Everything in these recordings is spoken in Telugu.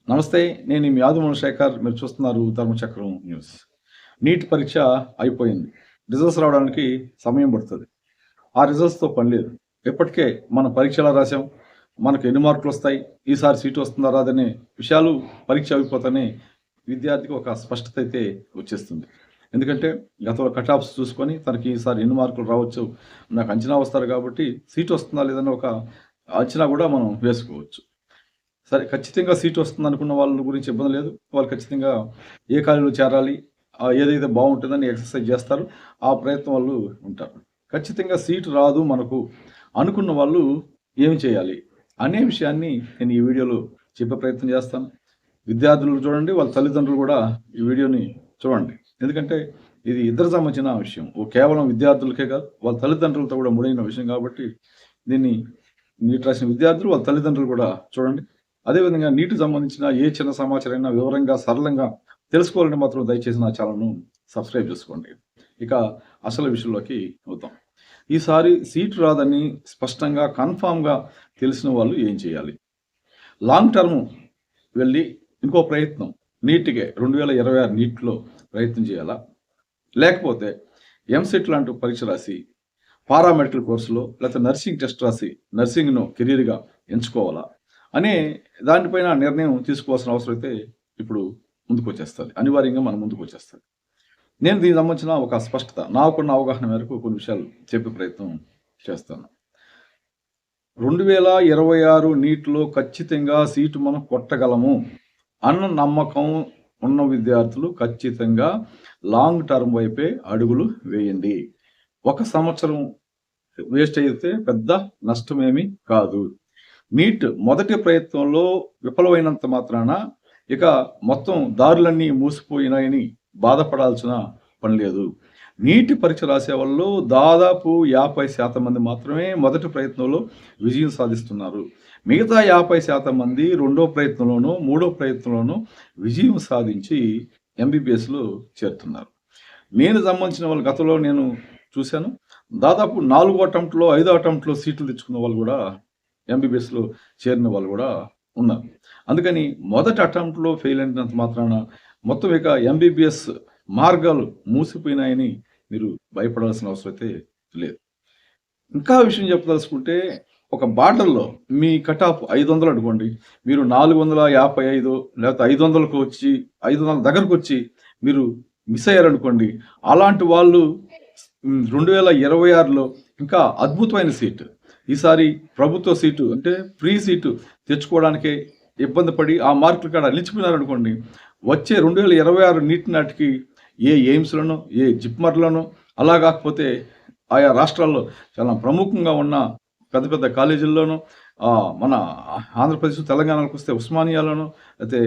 నమస్తే. నేను మీ యాదమూరి శేఖర్. మీరు చూస్తున్నారు ధర్మచక్రం న్యూస్. నీట్ పరీక్ష అయిపోయింది. రిజల్ట్స్ రావడానికి సమయం పడుతుంది. ఆ రిజల్ట్స్‌తో పని లేదు. ఇప్పటికే మనం పరీక్ష ఎలా రాసాం, మనకు ఎన్ని మార్కులు వస్తాయి, ఈసారి సీటు వస్తుందా రాదనే విషయాలు పరీక్ష అయిపోతేనే విద్యార్థికి ఒక స్పష్టత అయితే వచ్చేస్తుంది. ఎందుకంటే గతంలో కట్ ఆఫ్స్ చూసుకొని తనకి ఈసారి ఎన్ని మార్కులు రావచ్చు నాకు అంచనా వస్తారు కాబట్టి సీటు వస్తుందా లేదన్న ఒక అంచనా కూడా మనం వేసుకోవచ్చు. సరే ఖచ్చితంగా సీట్ వస్తుంది అనుకున్న వాళ్ళ గురించి ఇబ్బంది లేదు. వాళ్ళు ఖచ్చితంగా ఏ కాలేజీలో చేరాలి, ఏదైతే బాగుంటుందని ఎక్సర్సైజ్ చేస్తారు. ఆ ప్రయత్నం వాళ్ళు ఉంటారు. ఖచ్చితంగా సీటు రాదు మనకు అనుకున్న వాళ్ళు ఏమి చేయాలి అనే విషయాన్ని నేను ఈ వీడియోలో చెప్పే ప్రయత్నం చేస్తాను. విద్యార్థులు చూడండి, వాళ్ళ తల్లిదండ్రులు కూడా ఈ వీడియోని చూడండి. ఎందుకంటే ఇది ఇద్దరు సంబంధించిన విషయం. కేవలం విద్యార్థులకే కాదు, వాళ్ళ తల్లిదండ్రులతో కూడా ముడిన విషయం కాబట్టి దీన్ని నీట్ రాసిన విద్యార్థులు వాళ్ళ తల్లిదండ్రులు కూడా చూడండి. అదేవిధంగా నీటికి సంబంధించిన ఏ చిన్న సమాచారం వివరంగా సరళంగా తెలుసుకోవాలంటే మాత్రం దయచేసి నా ఛానల్ను సబ్స్క్రైబ్ చేసుకోండి. ఇక అసలు విషయంలోకి వద్దాం. ఈసారి సీటు రాదని స్పష్టంగా కన్ఫామ్గా తెలిసిన వాళ్ళు ఏం చేయాలి? లాంగ్ టర్మ్ వెళ్ళి ఇంకో ప్రయత్నం నీట్గా 2026 నీట్లో ప్రయత్నం చేయాలా, లేకపోతే ఎంసెట్ లాంటి పరీక్ష రాసి పారామెడికల్ కోర్సులో లేకపోతే నర్సింగ్ టెస్ట్ రాసి నర్సింగ్ను కెరీర్గా ఎంచుకోవాలా అనే దానిపైన నిర్ణయం తీసుకోవాల్సిన అవసరం అయితే ఇప్పుడు ముందుకు వచ్చేస్తుంది. అనివార్యంగా మన ముందుకు వచ్చేస్తుంది. నేను దీనికి సంబంధించిన ఒక స్పష్టత నాకున్న అవగాహన మేరకు కొన్ని విషయాలు చెప్పే ప్రయత్నం చేస్తాను. 2026 నీటిలో ఖచ్చితంగా సీటు మనం కొట్టగలము అన్న నమ్మకం ఉన్న విద్యార్థులు ఖచ్చితంగా లాంగ్ టర్మ్ వైపే అడుగులు వేయండి. ఒక సంవత్సరం వేస్ట్ అయితే పెద్ద నష్టమేమీ కాదు. నీట్ మొదటి ప్రయత్నంలో విఫలమైనంత మాత్రాన ఇక మొత్తం దారులన్నీ మూసిపోయినాయని బాధపడాల్సిన పని లేదు. నీటి పరీక్ష రాసే వాళ్ళు దాదాపు 50% మంది మాత్రమే మొదటి ప్రయత్నంలో విజయం సాధిస్తున్నారు. మిగతా 50% మంది రెండో ప్రయత్నంలోనూ మూడో ప్రయత్నంలోనూ విజయం సాధించి ఎంబీబీఎస్లో చేరుతున్నారు. నేను సంబంధించిన వాళ్ళు గతంలో నేను చూశాను. దాదాపు 4 అటెంప్ట్లో 5 అటెంప్ట్లో సీట్లు తెచ్చుకున్న వాళ్ళు కూడా ఎంబీబీఎస్లో చేరిన వాళ్ళు కూడా ఉన్నారు. అందుకని మొదటి అటెంప్ట్లో ఫెయిల్ అయినంత మాత్రాన మొత్తం ఇక ఎంబీబీఎస్ మార్గాలు మూసిపోయినాయని మీరు భయపడాల్సిన అవసరం అయితే లేదు. ఇంకా విషయం చెప్పదలుచుకుంటే ఒక బార్డర్లో మీ కట్ ఆఫ్ 500 అనుకోండి, మీరు 455 లేకపోతే 500కు వచ్చి 500 దగ్గరకు వచ్చి మీరు మిస్ అయ్యారనుకోండి, అలాంటి వాళ్ళు 2026లో ఇంకా అద్భుతమైన సీటు, ఈసారి ప్రభుత్వ సీటు అంటే ఫ్రీ సీటు తెచ్చుకోవడానికే ఇబ్బంది పడి ఆ మార్కులు కాడ నిలిచిపోయినారనుకోండి, వచ్చే 2026 నీటి నాటికి ఏ ఎయిమ్స్లోనో ఏ జిప్మర్లోనో అలా కాకపోతే ఆయా రాష్ట్రాల్లో చాలా ప్రముఖంగా ఉన్న పెద్ద పెద్ద కాలేజీల్లోనూ మన ఆంధ్రప్రదేశ్ తెలంగాణకు వస్తే ఉస్మానియాలోనూ అయితే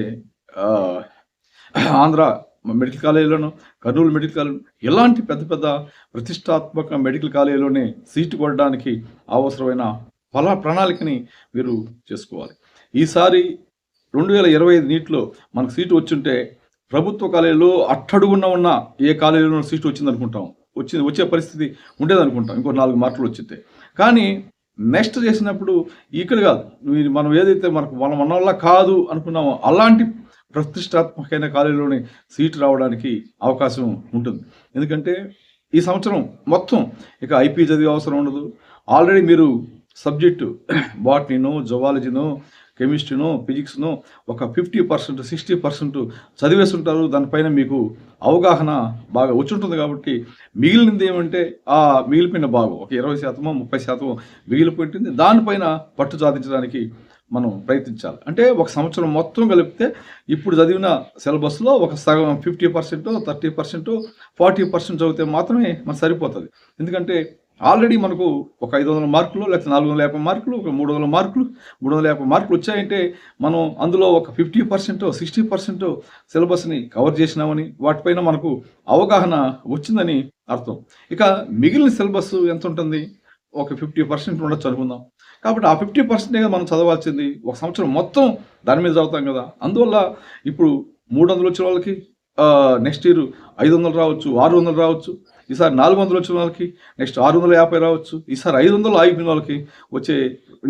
ఆంధ్ర మెడికల్ కాలేజీలోనూ కర్నూలు మెడికల్ కాలేజ్ ఇలాంటి పెద్ద పెద్ద ప్రతిష్టాత్మక మెడికల్ కాలేజీలోనే సీటు కొట్టడానికి అవసరమైన ప్రణాళికని మీరు చేసుకోవాలి. ఈసారి 2025 నీటిలో మనకు సీటు వచ్చుంటే ప్రభుత్వ కాలేజీలో అట్టడుగున్న ఉన్న ఏ కాలేజీలో సీటు వచ్చిందనుకుంటాం, వచ్చే పరిస్థితి ఉండేదనుకుంటాం ఇంకో 4 మార్కులు వచ్చితే. కానీ నెక్స్ట్ చేసినప్పుడు ఇక్కడ కాదు, మనం ఏదైతే మన వల్ల కాదు అనుకున్నామో అలాంటి ప్రతిష్టాత్మకమైన కాలేజీలోనే సీటు రావడానికి అవకాశం ఉంటుంది. ఎందుకంటే ఈ సంవత్సరం మొత్తం ఇక ఐపీ చదివే అవసరం ఉండదు. ఆల్రెడీ మీరు సబ్జెక్టు బాటనీనో జువాలజీనో కెమిస్ట్రీనో ఫిజిక్స్నో ఒక 50% 60% చదివేసి ఉంటారు. దానిపైన మీకు అవగాహన బాగా వచ్చి ఉంటుంది కాబట్టి మిగిలినది ఏమంటే ఆ మిగిలిపోయిన భాగం ఒక 20% 30% మిగిలిపోయింది. దానిపైన పట్టు సాధించడానికి మనం ప్రయత్నించాలి. అంటే ఒక సంవత్సరం మొత్తం కలిపితే ఇప్పుడు చదివిన సిలబస్లో ఒక సగం 50%, 30%, 40% చదివితే మాత్రమే మనకు సరిపోతుంది. ఎందుకంటే ఆల్రెడీ మనకు ఒక 500 మార్కులు లేకపోతే 450 మార్కులు ఒక 300 మార్కులు 350 మార్కులు వచ్చాయంటే మనం అందులో ఒక 50% 60% సిలబస్ని కవర్ చేసినామని వాటిపైన మనకు అవగాహన వచ్చిందని అర్థం. ఇక మిగిలిన సిలబస్ ఎంత ఉంటుంది, ఒక 50% ఉండొచ్చు అనుకుందాం. కాబట్టి ఆ 50%గా మనం చదవాల్సింది. ఒక సంవత్సరం మొత్తం దాని మీద చదువుతాం కదా. అందువల్ల ఇప్పుడు 300 వచ్చిన వాళ్ళకి నెక్స్ట్ ఇయర్ 500 రావచ్చు, 600 రావచ్చు. ఈసారి 400 వచ్చిన వాళ్ళకి నెక్స్ట్ 650 రావచ్చు, ఈసారి 500 ఆగిపోయిన వాళ్ళకి వచ్చే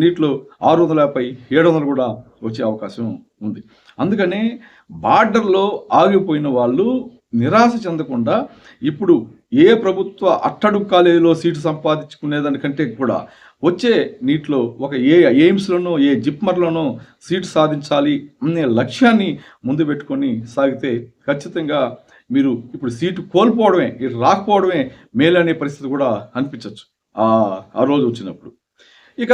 నీటిలో 650, 700 కూడా వచ్చే అవకాశం ఉంది. అందుకని బార్డర్లో ఆగిపోయిన వాళ్ళు నిరాశ చెందకుండా ఇప్పుడు ఏ ప్రభుత్వ అట్టడుగు కాలేజీలో సీటు సంపాదించుకునేదానికంటే కూడా వచ్చే నీటిలో ఒక ఎయిమ్స్లోనో జిప్మర్లోనో సీటు సాధించాలి అనే లక్ష్యాన్ని ముందు పెట్టుకొని సాగితే ఖచ్చితంగా మీరు ఇప్పుడు సీటు కోల్పోవడమే, ఇటు రాకపోవడమే మేలు అనే పరిస్థితి కూడా అనిపించవచ్చు ఆ రోజు వచ్చినప్పుడు. ఇక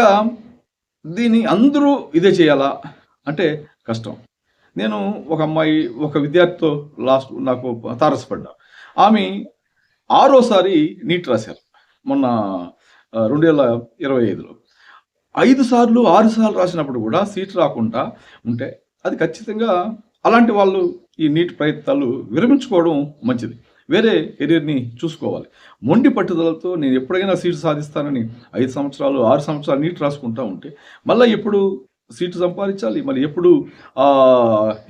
దీన్ని అందరూ ఇదే చేయాలా అంటే కష్టం. నేను ఒక విద్యార్థితో నాకు తారసపడ్డా. ఆమె 6సారి నీట్ రాశారు మొన్న 2025లో. 5 సార్లు 6 సార్లు రాసినప్పుడు కూడా సీట్ రాకుండా ఉంటే అది ఖచ్చితంగా అలాంటి వాళ్ళు ఈ నీట్ ప్రయత్నాలు విరమించుకోవడం మంచిది. వేరే కెరీర్ని చూసుకోవాలి. మొండి పట్టుదలతో నేను ఎప్పుడైనా సీటు సాధిస్తానని 5 సంవత్సరాలు 6 సంవత్సరాలు నీట్ రాసుకుంటా ఉంటే మళ్ళీ ఎప్పుడు సీటు సంపాదించాలి, మరి ఎప్పుడు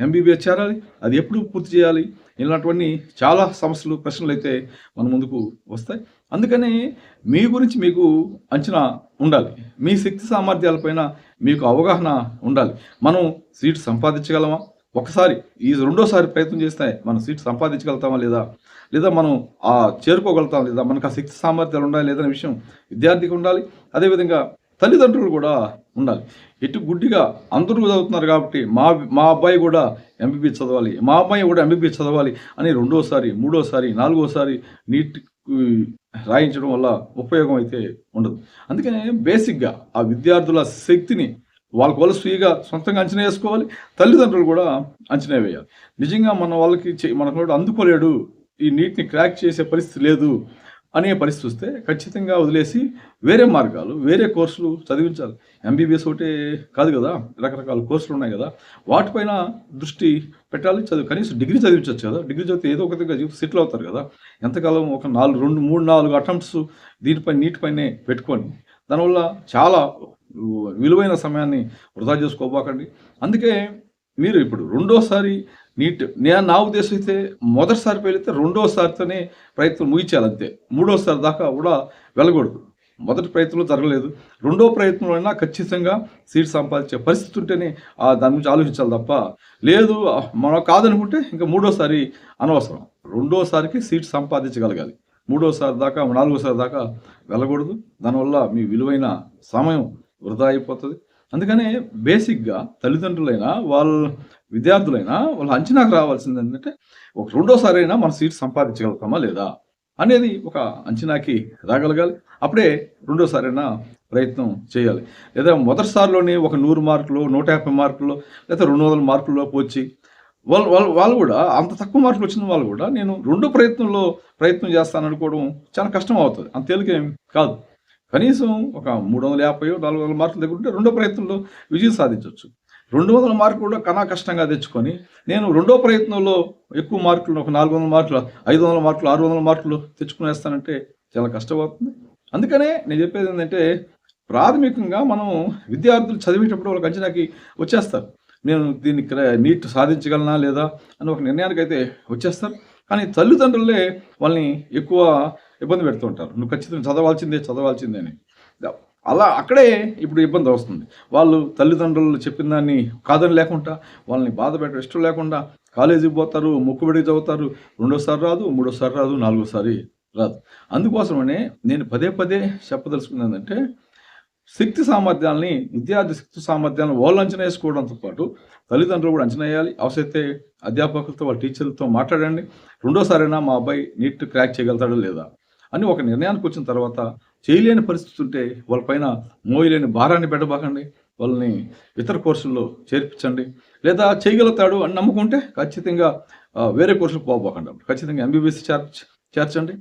ఎంబీబీఎస్ చేరాలి, అది ఎప్పుడు పూర్తి చేయాలి, ఇలాంటివన్నీ చాలా సమస్యలు ప్రశ్నలు అయితే మన ముందుకు వస్తాయి. అందుకని మీ గురించి మీకు అంచనా ఉండాలి, మీ శక్తి సామర్థ్యాలపైన మీకు అవగాహన ఉండాలి. మనం సీటు సంపాదించగలమా, ఒకసారి రెండోసారి ప్రయత్నం చేస్తే మనం సీటు సంపాదించగలుగుతామా లేదా మనం చేరుకోగలుగుతాం లేదా, మనకు ఆ శక్తి సామర్థ్యాలు ఉండాలి లేదనే విషయం విద్యార్థికి ఉండాలి. అదేవిధంగా తల్లిదండ్రులు కూడా ఉండాలి. ఎటు గుడ్డిగా అందరూ చదువుతున్నారు కాబట్టి మా అబ్బాయి కూడా ఎంబీబీఎస్ చదవాలి, మా అమ్మాయి కూడా ఎంబీబీఎస్ చదవాలి అని రెండోసారి, మూడోసారి, 4వసారి నీట్ రాయించడం వల్ల ఉపయోగం అయితే ఉండదు. అందుకని బేసిక్గా ఆ విద్యార్థుల శక్తిని వాళ్ళ స్వీగా సొంతంగా అంచనా వేసుకోవాలి, తల్లిదండ్రులు కూడా అంచనా వేయాలి. నిజంగా మనకు అందుకోలేడు, ఈ నీట్ని క్రాక్ చేసే పరిస్థితి లేదు అనే పరిస్థితి వస్తే ఖచ్చితంగా వదిలేసి వేరే మార్గాలు, వేరే కోర్సులు చదివించాలి. ఎంబీబీఎస్ ఒకటే కాదు కదా, రకరకాల కోర్సులు ఉన్నాయి కదా, వాటిపైన దృష్టి పెట్టాలి. కనీసం డిగ్రీ చదివించవచ్చు కదా, డిగ్రీ చదివితే ఏదో ఒక విధంగా సెటిల్ అవుతారు కదా. ఎంతకాలం ఒక 4 అటెంప్ట్స్ నీటిపైనే పెట్టుకొని దానివల్ల చాలా విలువైన సమయాన్ని వృధా చేసుకోబాకండి. అందుకే మీరు ఇప్పుడు రెండోసారి నీట్ నా ఉద్దేశం అయితే మొదటిసారి పేలితే రెండోసారితోనే ప్రయత్నం ముగించాలి అంతే. 3వసారి దాకా కూడా వెళ్ళకూడదు. మొదటి ప్రయత్నంలో జరగలేదు, రెండో ప్రయత్నంలో అయినా ఖచ్చితంగా సీట్ సంపాదించే పరిస్థితి ఉంటేనే దాని గురించి ఆలోచించాలి తప్ప, లేదు మనం కాదనుకుంటే ఇంకా 3వసారి అనవసరం. రెండోసారికి సీట్ సంపాదించగలగాలి. 3వసారి దాకా 4వసారి దాకా వెళ్ళకూడదు. దానివల్ల మీ విలువైన సమయం వృధా అయిపోతుంది. అందుకనే బేసిక్గా తల్లిదండ్రులైనా విద్యార్థులైనా వాళ్ళ అంచనాకు రావాల్సింది ఏంటంటే ఒక రెండోసారి అయినా మన సీట్ సంపాదించగలుగుతామా లేదా అనేది ఒక అంచనాకి రాగలగాలి. అప్పుడే రెండోసారి అయినా ప్రయత్నం చేయాలి. లేదా మొదటిసారిలోనే ఒక 100 మార్కులు, 150 మార్కులు లేదా 200 మార్కుల్లోపు వచ్చి వాళ్ళు కూడా అంత తక్కువ మార్కులు వచ్చిన వాళ్ళు కూడా నేను రెండో ప్రయత్నం చేస్తాను అనుకోవడం చాలా కష్టం అవుతుంది. అంత తేలికేం కాదు. కనీసం ఒక 350, 400 మార్కులు దగ్గర ఉంటే రెండో ప్రయత్నంలో విజయం సాధించవచ్చు. 200 మార్కులు కూడా కన్నా కష్టంగా తెచ్చుకొని నేను రెండో ప్రయత్నంలో ఎక్కువ మార్కులు, ఒక 400 మార్కులు, 500 మార్కులు, 600 మార్కులు తెచ్చుకునేస్తానంటే చాలా కష్టమవుతుంది. అందుకనే నేను చెప్పేది ఏంటంటే ప్రాథమికంగా మనం విద్యార్థులు చదివేటప్పుడు వాళ్ళకి అంచనాకి వచ్చేస్తారు. నేను దీన్ని నీట్ సాధించగలనా లేదా అని ఒక నిర్ణయానికి అయితే వచ్చేస్తారు. కానీ తల్లిదండ్రులే వాళ్ళని ఎక్కువ ఇబ్బంది పెడుతూ ఉంటారు. నువ్వు ఖచ్చితంగా చదవాల్సిందే అని. అలా అక్కడే ఇప్పుడు ఇబ్బంది వస్తుంది. వాళ్ళు తల్లిదండ్రులు చెప్పిన దాన్ని కాదని లేకుండా, వాళ్ళని బాధ పెట్టడం ఇష్టం లేకుండా కాలేజీకి పోతారు, మొక్కుబడికి చదువుతారు. రెండోసారి రాదు, మూడోసారి రాదు, 4వసారి రాదు. అందుకోసమనే నేను పదే చెప్పదలుచుకున్నది ఏంటంటే విద్యార్థి శక్తి సామర్థ్యాలను వాళ్ళు అంచనా వేసుకోవడంతో పాటు తల్లిదండ్రులు కూడా అంచనా వేయాలి. అవసరమైతే అధ్యాపకులతో, వాళ్ళ టీచర్లతో మాట్లాడండి. రెండోసారైనా మా అబ్బాయి నీట్ క్రాక్ చేయగలుగుతాడో లేదా అని ఒక నిర్ణయానికి వచ్చిన తర్వాత చేయలేని పరిస్థితి ఉంటే వాళ్ళపైన మోయలేని భారాన్ని పెట్టబాకండి. వాళ్ళని ఇతర కోర్సుల్లో చేర్పించండి. లేదా చేయగలుగుతాడు అని నమ్ముకుంటే ఖచ్చితంగా వేరే కోర్సులు పోబాకండి. ఖచ్చితంగా ఎంబీబీఎస్ చేర్చండి.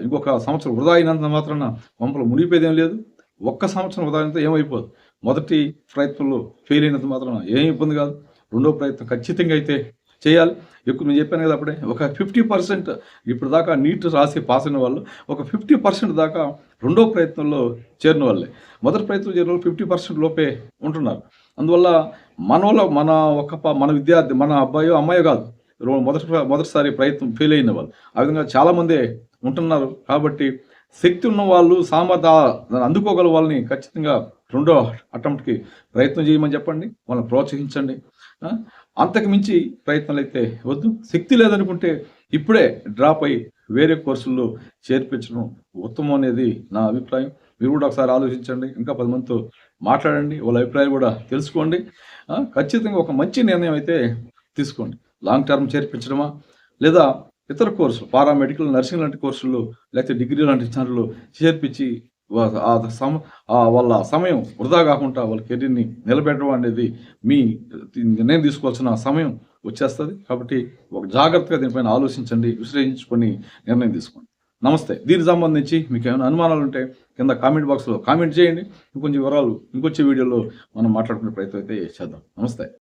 ఇంకొక సంవత్సరం వృధా అయినంత మాత్రాన వంపలు మునిగిపోయేదేం లేదు. ఒక్క సంవత్సరం వృధా అయినంత ఏమైపోదు. మొదటి ప్రయత్నంలో ఫెయిల్ అయినంత మాత్రాన ఏం ఇబ్బంది కాదు. రెండో ప్రయత్నం ఖచ్చితంగా అయితే చేయాలి. నేను చెప్పాను కదా అప్పుడే, ఒక 50% ఇప్పుడు దాకా నీట్ రాసి పాస్ అయిన వాళ్ళు ఒక 50% దాకా రెండో ప్రయత్నంలో చేరిన వాళ్ళే. మొదటి ప్రయత్నం చేరిన వాళ్ళు 50% లోపే ఉంటున్నారు. అందువల్ల మన విద్యార్థి, మన అబ్బాయో అమ్మాయో కాదు, మొదటిసారి ప్రయత్నం ఫెయిల్ అయిన వాళ్ళు. ఆ విధంగా చాలామందే ఉంటున్నారు. కాబట్టి శక్తి ఉన్న వాళ్ళు దాన్ని అందుకోగల వాళ్ళని ఖచ్చితంగా రెండో అటెంప్ట్‌కి ప్రయత్నం చేయమని చెప్పండి. వాళ్ళని ప్రోత్సహించండి. ఆ! అంతకు మించి ప్రయత్నాలైతే వద్దు. శక్తి లేదనుకుంటే ఇప్పుడే డ్రాప్ అయ్యి వేరే కోర్సుల్లో చేర్పించడం ఉత్తమం అనేది నా అభిప్రాయం. మీరు కూడా ఒకసారి ఆలోచించండి. ఇంకా 10 మందితో మాట్లాడండి. వాళ్ళ అభిప్రాయాలు కూడా తెలుసుకోండి. ఖచ్చితంగా ఒక మంచి నిర్ణయం అయితే తీసుకోండి. లాంగ్ టర్మ్ చేర్పించడమా? లేదా ఇతర కోర్సులు పారామెడికల్, నర్సింగ్ లాంటి కోర్సుల్లో లేకపోతే డిగ్రీ లాంటి ఛానెల్‌లో చేర్పించి వ ఆ సమ వాళ్ళ సమయం వృధా కాకుండా వాళ్ళ కెరీర్‌ని నిలబెట్టడం అనేది మీ నిర్ణయం తీసుకోవాల్సిన సమయం వచ్చేస్తది. కాబట్టి ఒక జాగ్రత్తగా దీనిపైన ఆలోచించండి. విశ్లేషించుకొని నిర్ణయం తీసుకోండి. నమస్తే. దీనికి సంబంధించి మీకేమైనా అనుమానాలుంటే కింద కామెంట్ బాక్స్‌లో కామెంట్ చేయండి. ఇంకొంచెం వివరాలు ఇంకొచ్చే వీడియోలో మనం మాట్లాడుకునే ప్రయత్నం అయితే చేద్దాం. నమస్తే.